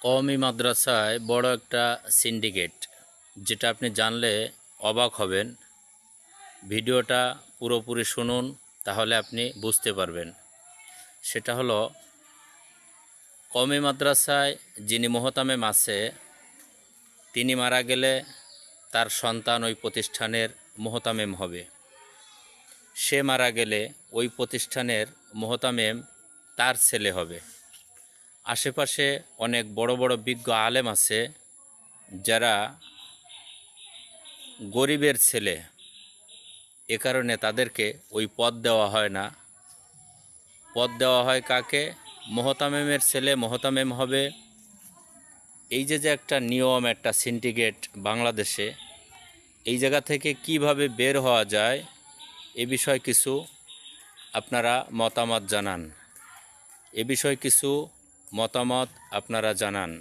কওমি মাদ্রাসায় বড় একটা সিন্ডিকেট, যেটা আপনি জানলে অবাক হবেন। ভিডিওটা পুরোপুরি শুনুন, তাহলে আপনি বুঝতে পারবেন। সেটা হলো, কওমি মাদ্রাসায় যিনি মোহতামেম আছে, তিনি মারা গেলে তার সন্তান ওই প্রতিষ্ঠানের মোহতামেম হবে। সে মারা গেলে ওই প্রতিষ্ঠানের মোহতামেম তার ছেলে হবে। আশেপাশে অনেক বড় বড় বিজ্ঞ আলেম আছে, যারা গরিবের ছেলে, এ কারণে তাদেরকে ওই পদ দেওয়া হয় না। পদ দেওয়া হয় কাকে? মোহতামেমের ছেলে মোহতামেম হবে। এই যে একটা নিয়ম, একটা সিন্ডিকেট বাংলাদেশে, এই জায়গা থেকে কিভাবে বের হওয়া যায় এ বিষয়ে কিছু আপনারা মতামত জানান। আপনারা জানান।